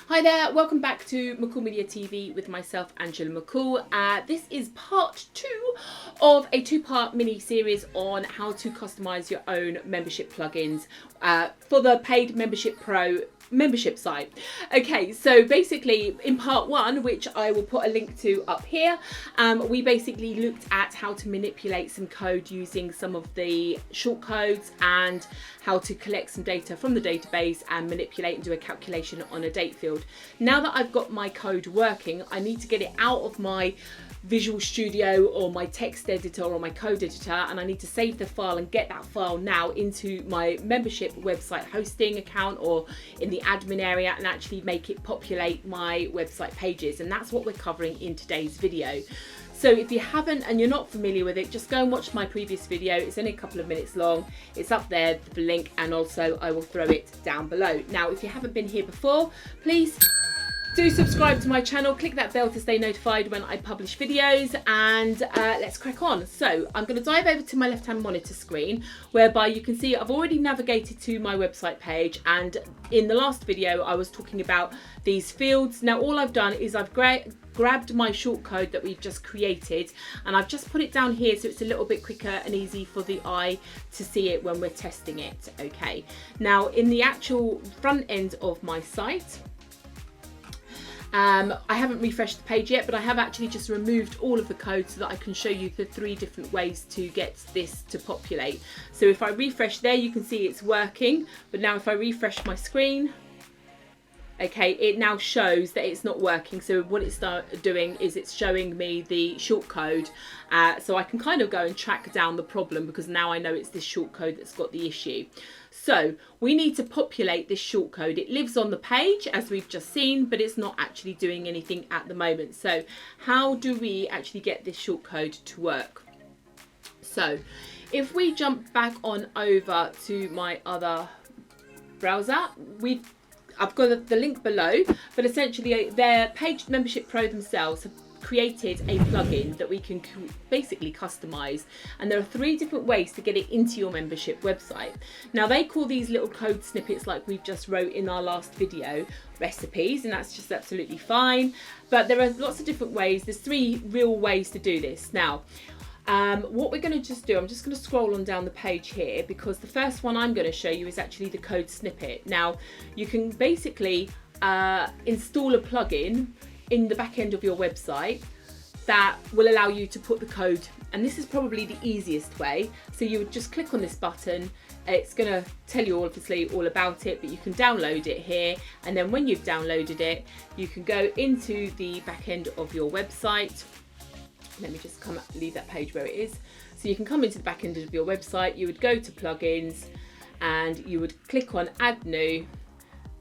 Hi there, welcome back to McCall Media TV with myself, Angela McCall. This is part 2 of a 2-part mini series on how to customize your own membership plugins for the paid Membership Pro membership site. Okay, so basically in part 1, which I will put a link to up here, we basically looked at how to manipulate some code using some of the shortcodes and how to collect some data from the database and manipulate and do a calculation on a date field. Now that I've got my code working, I need to get it out of my Visual Studio or my text editor or my code editor, and I need to save the file and get that file now into my membership website hosting account or in the admin area and actually make it populate my website pages. And that's what we're covering in today's video. So if you haven't and you're not familiar with it, just go and watch my previous video. It's only a couple of minutes long. It's up there, the link, and also I will throw it down below. Now, if you haven't been here before, please do subscribe to my channel, click that bell to stay notified when I publish videos, and let's crack on. So I'm going to dive over to my left-hand monitor screen, whereby you can see I've already navigated to my website page, and in the last video I was talking about these fields. Now all I've done is I've grabbed my shortcode that we've just created and I've just put it down here so it's a little bit quicker and easy for the eye to see it when we're testing it. Okay, now in the actual front end of my site, I haven't refreshed the page yet, but I have actually just removed all of the code so that I can show you the 3 different ways to get this to populate. So if I refresh there, you can see it's working, but now if I refresh my screen, okay, it now shows that it's not working. So what it's doing is it's showing me the shortcode, so I can kind of go and track down the problem because now I know it's this shortcode that's got the issue. So we need to populate this shortcode. It lives on the page as we've just seen, but it's not actually doing anything at the moment. So how do we actually get this shortcode to work? So if we jump back on over to my other browser, I've got the link below, but essentially their Page Membership Pro themselves have created a plugin that we can basically customize, and there are 3 different ways to get it into your membership website. Now they call these little code snippets, like we've just wrote in our last video, recipes, and that's just absolutely fine, but there are lots of different ways. There's 3 real ways to do this. Now what we're going to just do, I'm just going to scroll on down the page here, because the first one I'm going to show you is actually the code snippet. Now you can basically install a plugin in the back end of your website that will allow you to put the code, and this is probably the easiest way. So you would just click on this button, it's going to tell you obviously all about it, but you can download it here, and then when you've downloaded it you can go into the back end of your website. Let me just leave that page where it is. So you can come into the back end of your website, you would go to plugins and you would click on add new,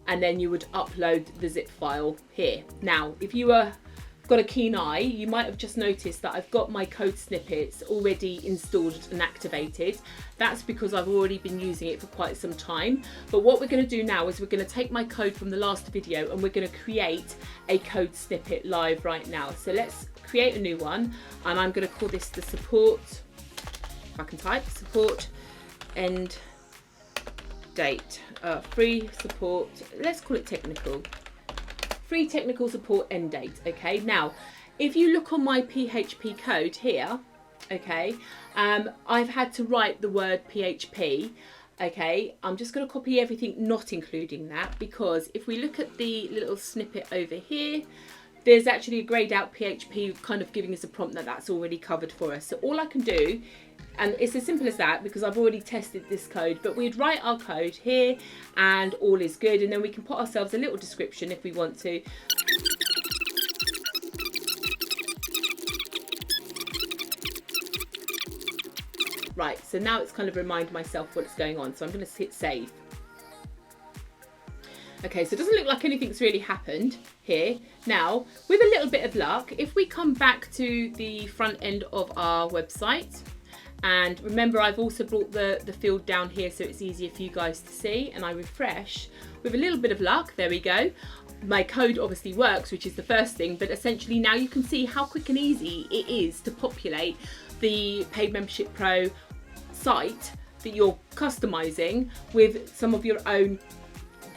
and then you would upload the zip file here. Now if you got a keen eye, you might have just noticed that I've got my code snippets already installed and activated. That's because I've already been using it for quite some time. But what we're going to do now is we're going to take my code from the last video and we're going to create a code snippet live right now. So let's create a new one, and I'm going to call this the support, if I can type, support end date, free support, let's call it technical, free technical support end date. Okay, now if you look on my PHP code here, okay, I've had to write the word PHP. Okay, I'm just going to copy everything not including that, because if we look at the little snippet over here, there's actually a grayed out PHP kind of giving us a prompt that that's already covered for us. So all I can do, and it's as simple as that because I've already tested this code, but we'd write our code here and all is good, and then we can put ourselves a little description if we want to. Right, so now it's kind of remind myself what's going on, so I'm going to hit save. Okay, so it doesn't look like anything's really happened here. Now, with a little bit of luck, if we come back to the front end of our website, and remember I've also brought the field down here so it's easier for you guys to see, and I refresh, with a little bit of luck, there we go. My code obviously works, which is the first thing, but essentially now you can see how quick and easy it is to populate the Paid Membership Pro site that you're customizing with some of your own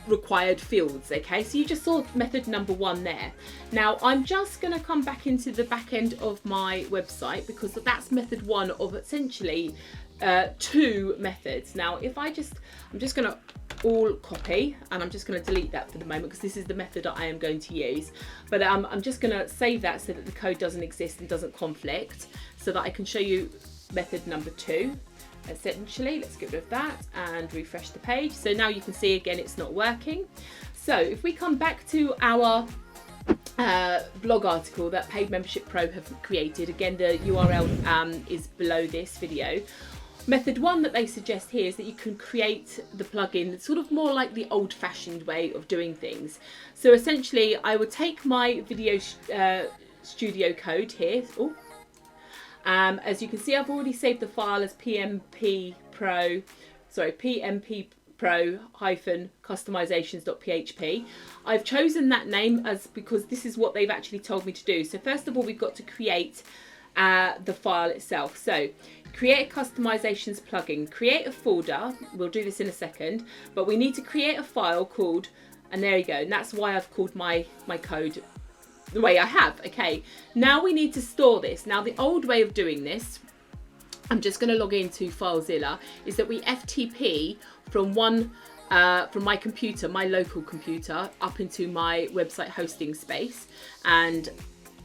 required fields. Okay, so you just saw method number 1 there. Now I'm just going to come back into the back end of my website, because that's method 1 of essentially 2 methods. Now if I'm just going to all copy, and I'm just going to delete that for the moment because this is the method that I am going to use, but I'm just going to save that so that the code doesn't exist and doesn't conflict, so that I can show you method number 2. Essentially, let's get rid of that and refresh the page. So now you can see again it's not working. So if we come back to our blog article that Paid Membership Pro have created, again the URL is below this video. Method 1 that they suggest here is that you can create the plugin sort of more like the old-fashioned way of doing things. So essentially I would take my video studio code here. As you can see, I've already saved the file as PMPro customizations.php. I've chosen that name because this is what they've actually told me to do. So first of all, we've got to create the file itself. So create a customizations plugin, create a folder. We'll do this in a second, but we need to create a file called, and there you go. And that's why I've called my code the way I have. Okay, now we need to store this. Now the old way of doing this, I'm just going to log into Filezilla, is that we FTP from my computer, my local computer, up into my website hosting space, and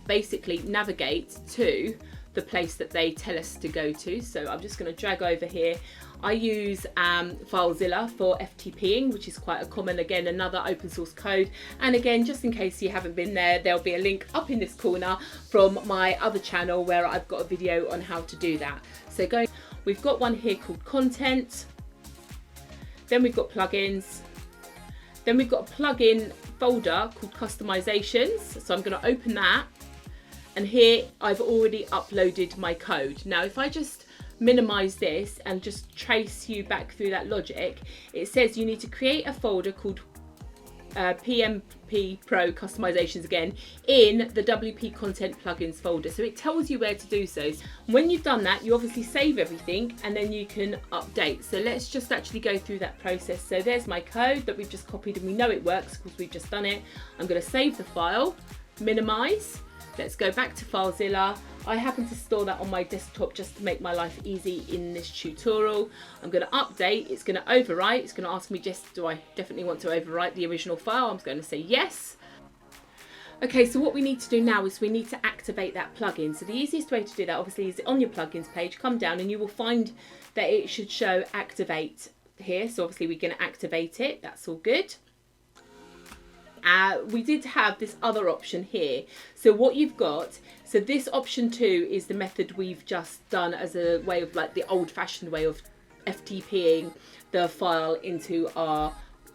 basically navigate to the place that they tell us to go to. So I'm just going to drag over here. I use Filezilla for FTPing, which is quite a common, again, another open source code. And again, just in case you haven't been there, there'll be a link up in this corner from my other channel where I've got a video on how to do that. So we've got one here called content, then we've got plugins, then we've got a plugin folder called customizations. So I'm going to open that, and here I've already uploaded my code. Now if I just minimize this and just trace you back through that logic, it says you need to create a folder called PMPro customizations, again, in the WP content plugins folder. So it tells you where to do so. When you've done that, you obviously save everything and then you can update. So let's just actually go through that process. So there's my code that we've just copied and we know it works because we've just done it. I'm going to save the file, minimize. Let's go back to Filezilla. I happen to store that on my desktop just to make my life easy in this tutorial. I'm going to update, it's going to overwrite, it's going to ask me do I definitely want to overwrite the original file. I'm going to say yes. Okay, so what we need to do now is we need to activate that plugin. So the easiest way to do that obviously is on your plugins page, come down and you will find that it should show activate here. So obviously we're going to activate it, that's all good. We did have this other option here. So what you've got, so this option 2 is the method we've just done as a way of like the old-fashioned way of FTPing the file into our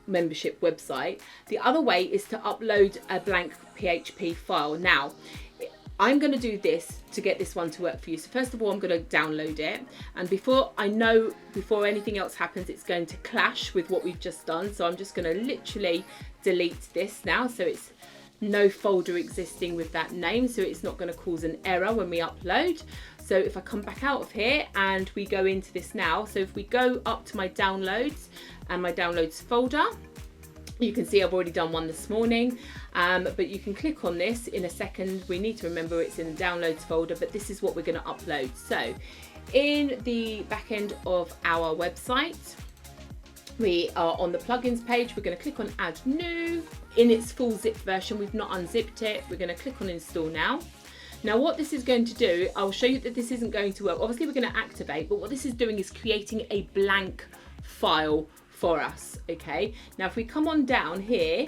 membership website. The other way is to upload a blank PHP file. Now, I'm going to do this to get this one to work for you. So first of all, I'm going to download it. And before anything else happens, it's going to clash with what we've just done. So I'm just going to literally delete this now. So it's no folder existing with that name. So it's not going to cause an error when we upload. So if I come back out of here and we go into this now. So if we go up to my downloads and my downloads folder, you can see I've already done one this morning, but you can click on this in a second. We need to remember it's in the downloads folder, but this is what we're going to upload. So in the back end of our website, we are on the plugins page. We're going to click on add new. In its full zip version, we've not unzipped it. We're going to click on install now. Now what this is going to do, I'll show you that this isn't going to work. Obviously we're going to activate, but what this is doing is creating a blank file for us. Okay, now if we come on down here,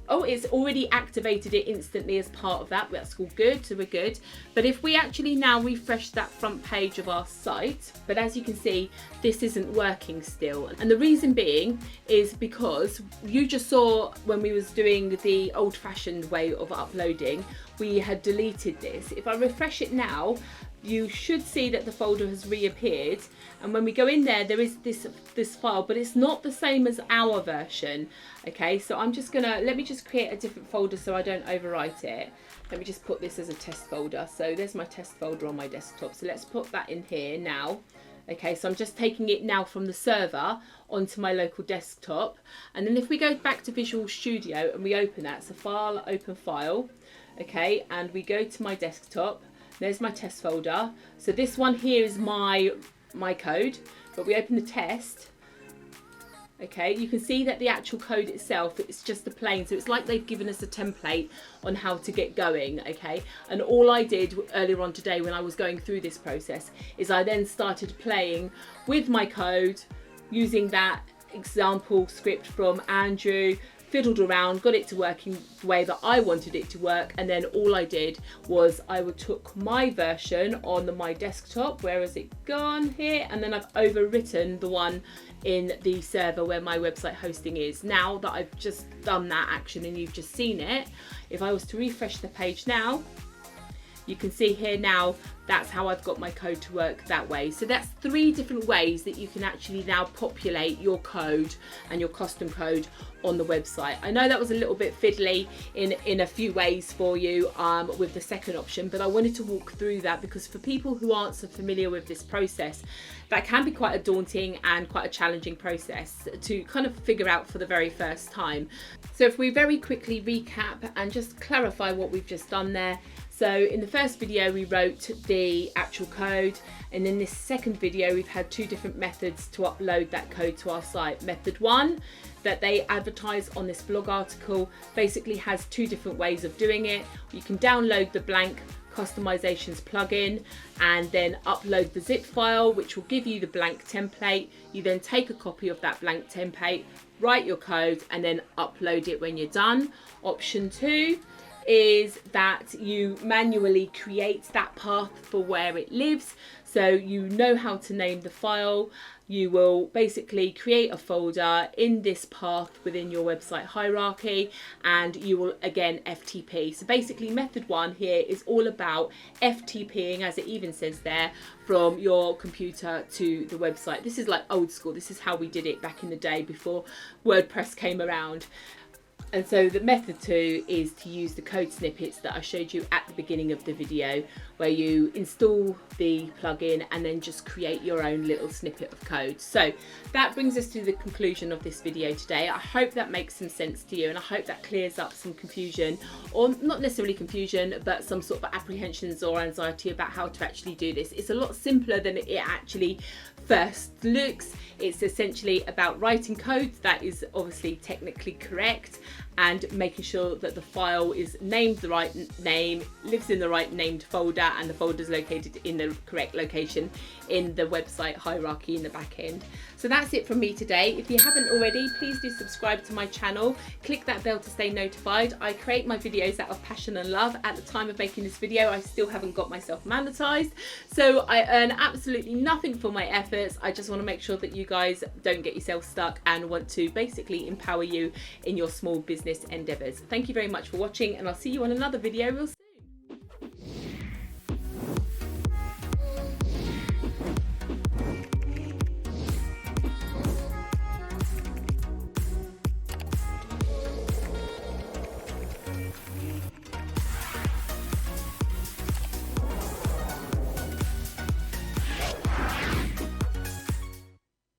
oh, it's already activated it instantly as part of that. That's all good, so we're good. But if we actually now refresh that front page of our site, but as you can see, this isn't working still. And the reason being is because you just saw when we was doing the old-fashioned way of uploading, we had deleted this. If I refresh it now, you should see that the folder has reappeared, and when we go in there, there is this file, but it's not the same as our version. Okay, so I'm just gonna, let me just create a different folder so I don't overwrite it. Let me just put this as a test folder. So there's my test folder on my desktop. So let's put that in here now. Okay, so I'm just taking it now from the server onto my local desktop. And then if we go back to Visual Studio and we open that, so File, Open File, okay, and we go to my desktop, there's my test folder. So this one here is my code, but we open the test. Okay, you can see that the actual code itself, it's just a plain, so it's like they've given us a template on how to get going. Okay, and all I did earlier on today when I was going through this process is I then started playing with my code using that example script from Andrew, fiddled around, got it to working the way that I wanted it to work, and then all I did was I took my version on my desktop, where has it gone here, and then I've overwritten the one in the server where my website hosting is. Now that I've just done that action and you've just seen it, if I was to refresh the page now, you can see here now that's how I've got my code to work that way. So that's 3 different ways that you can actually now populate your code and your custom code on the website. I know that was a little bit fiddly in a few ways for you with the second option, but I wanted to walk through that because for people who aren't so familiar with this process, that can be quite a daunting and quite a challenging process to kind of figure out for the very first time. So if we very quickly recap and just clarify what we've just done there. So in the first video we wrote the actual code, and in this second video we've had 2 different methods to upload that code to our site. Method 1 that they advertise on this blog article basically has 2 different ways of doing it. You can download the blank Customisations plugin and then upload the zip file, which will give you the blank template. You then take a copy of that blank template, write your code, and then upload it when you're done. Option 2 is that you manually create that path for where it lives. So you know how to name the file. You will basically create a folder in this path within your website hierarchy, and you will again FTP. So basically method 1 here is all about FTPing, as it even says there, from your computer to the website. This is like old school. This is how we did it back in the day before WordPress came around. And so the method 2 is to use the code snippets that I showed you at the beginning of the video, where you install the plugin and then just create your own little snippet of code. So that brings us to the conclusion of this video today. I hope that makes some sense to you, and I hope that clears up some confusion, or not necessarily confusion, but some sort of apprehensions or anxiety about how to actually do this. It's a lot simpler than it actually first looks. It's essentially about writing code that is obviously technically correct and making sure that the file is named the right name, lives in the right named folder, and the folder is located in the correct location in the website hierarchy in the back end. So that's it from me today. If you haven't already, please do subscribe to my channel. Click that bell to stay notified. I create my videos out of passion and love. At the time of making this video, I still haven't got myself monetized, so I earn absolutely nothing for my efforts. I just want to make sure that you guys don't get yourself stuck and want to basically empower you in your small business endeavors. Thank you very much for watching, and I'll see you on another video real soon.